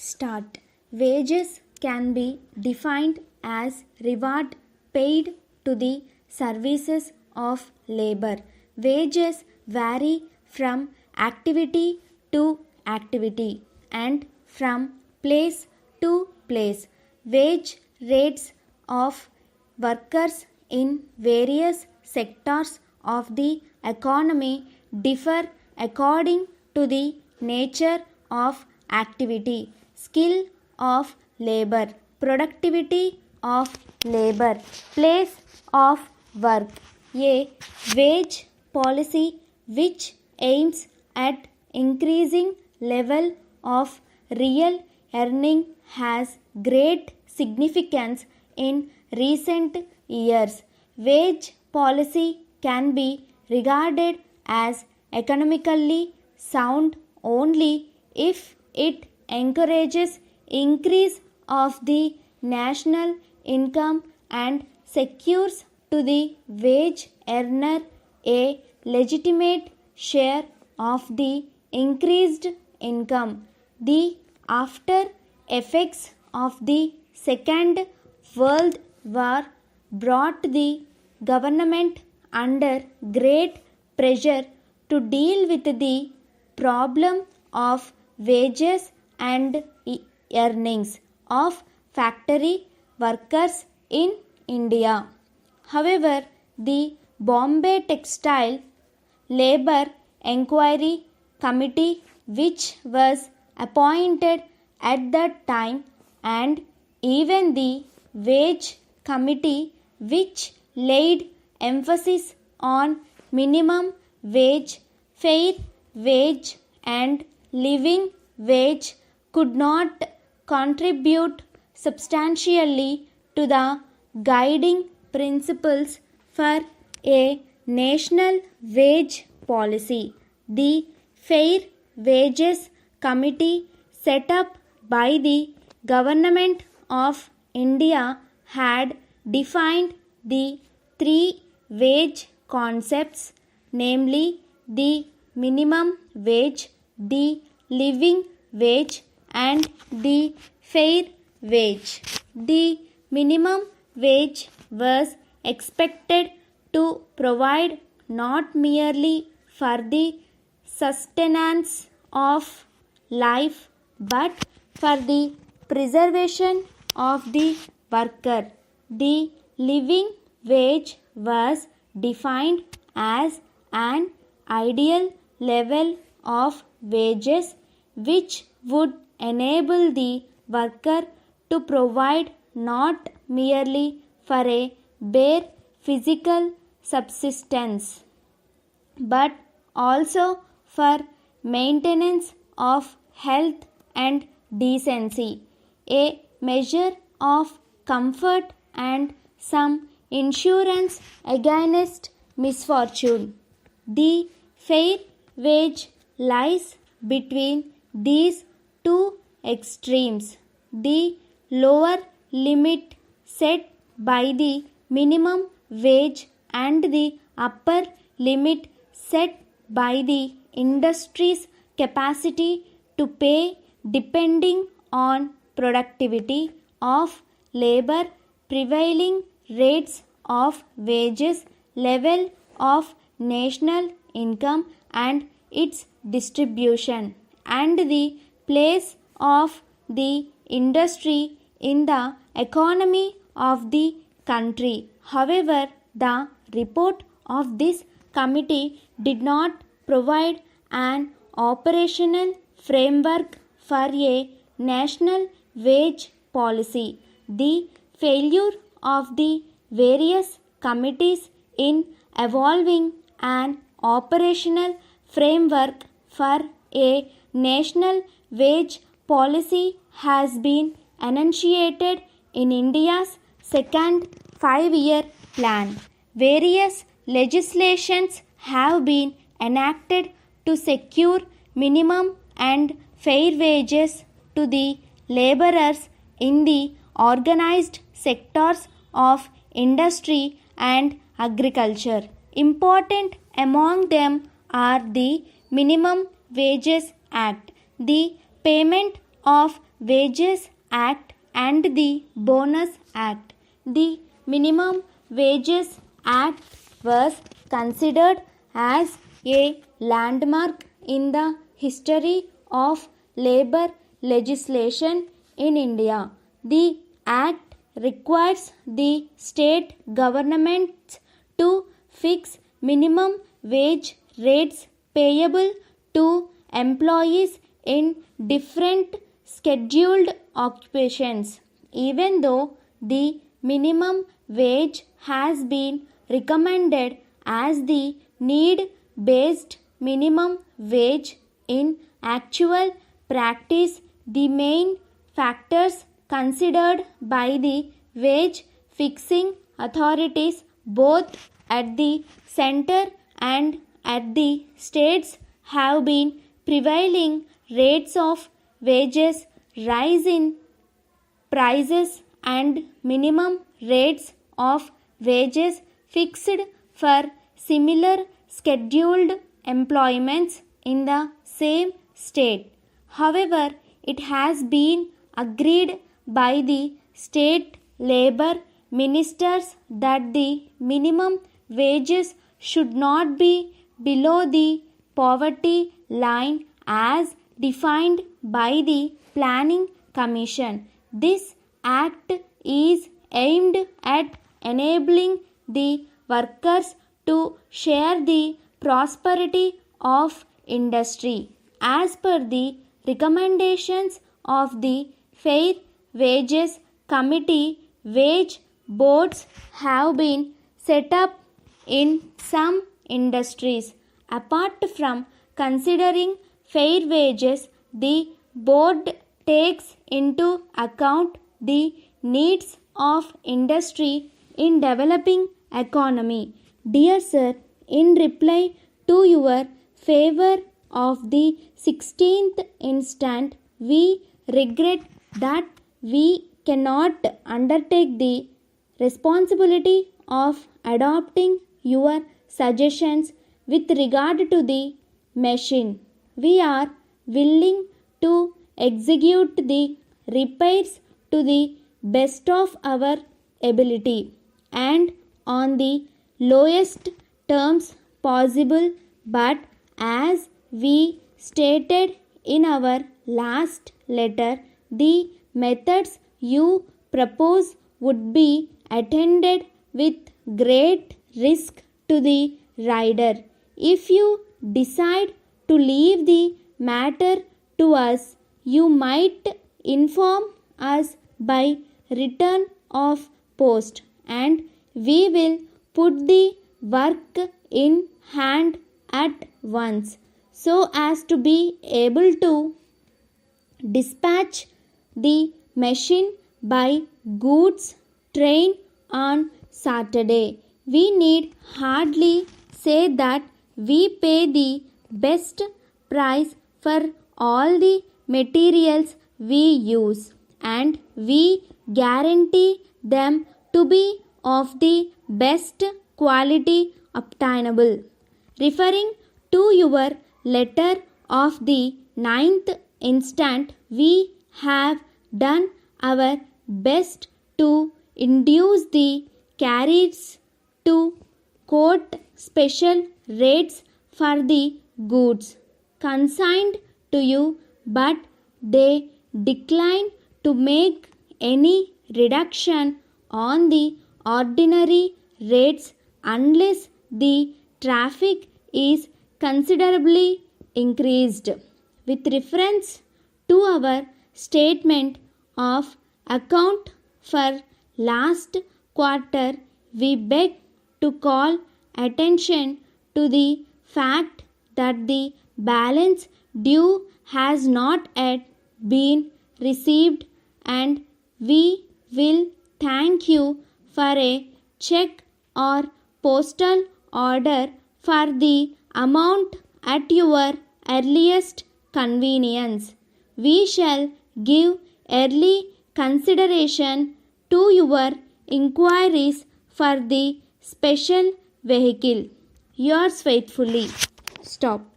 Start. Wages can be defined as reward paid to the services of labor. Wages vary from activity to activity and from place to place. Wage rates of workers in various sectors of the economy differ according to the nature of activity, skill of labor, productivity of labor, place of work. A wage policy which aims at increasing level of real earning has great significance in recent years. Wage policy can be regarded as economically sound only if it encourages increase of the national income and secures to the wage earner a legitimate share of the increased income. The after effects of the Second World War brought the government under great pressure to deal with the problem of wages and earnings of factory workers in India. However, the Bombay Textile Labour Enquiry Committee, which was appointed at that time, and even the Wage Committee, which laid emphasis on minimum wage, fair wage, and living wage, could not contribute substantially to the guiding principles for a national wage policy. The Fair Wages Committee set up by the Government of India had defined the three wage concepts, namely the minimum wage, the living wage, and the fair wage. The minimum wage was expected to provide not merely for the sustenance of life but for the preservation of the worker. The living wage was defined as an ideal level of wages which would enable the worker to provide not merely for a bare physical subsistence but also for maintenance of health and decency, a measure of comfort and some insurance against misfortune. The fair wage lies between these two extremes. The lower limit set by the minimum wage and the upper limit set by the industry's capacity to pay depending on productivity of labor, prevailing rates of wages, level of national income and its distribution, and the place of the industry in the economy of the country. However, the report of this committee did not provide an operational framework for a national wage policy. The failure of the various committees in evolving an operational framework for a national wage policy has been enunciated in India's second 5-year plan. Various legislations have been enacted to secure minimum and fair wages to the laborers in the organized sectors of industry and agriculture. Important among them are the Minimum Wages Act, the Payment of Wages Act and the Bonus Act. The Minimum Wages Act was considered as a landmark in the history of labor legislation in India. The Act requires the state governments to fix minimum wage rates payable to employees in different scheduled occupations. Even though the minimum wage has been recommended as the need-based minimum wage, in actual practice, the main factors considered by the wage fixing authorities both at the center and at the states have been prevailing rates of wages, rise in prices and minimum rates of wages fixed for similar scheduled employments in the same state. However, it has been agreed by the state labor ministers that the minimum wages should not be below the poverty line as defined by the Planning Commission. This act is aimed at enabling the workers to share the prosperity of industry. As per the recommendations of the Fair Wages Committee, wage boards have been set up in some industries. Apart from considering fair wages, the board takes into account the needs of industry in developing economy. Dear sir, in reply to your favor of the 16th instant, we regret that we cannot undertake the responsibility of adopting your suggestions with regard to the machine. We are willing to execute the repairs to the best of our ability and on the lowest terms possible, but as we stated in our last letter, the methods you propose would be attended with great risk to the rider. If you decide to leave the matter to us, you might inform us by return of post, and we will put the work in hand at once so as to be able to dispatch the machine by goods train on Saturday. We need hardly say that we pay the best price for all the materials we use, and we guarantee them to be of the best quality obtainable. Referring to your letter of the 9th instant, we have done our best to induce the carriers to quote special rates for the goods consigned to you, but they decline to make any reduction on the ordinary rates unless the traffic is considerably increased. With reference to our statement of account for last quarter, we beg to call attention to the fact that the balance due has not yet been received, and we will thank you for a check or postal order for the amount at your earliest convenience. We shall give early consideration to your inquiries for the special vehicle. Yours faithfully. Stop.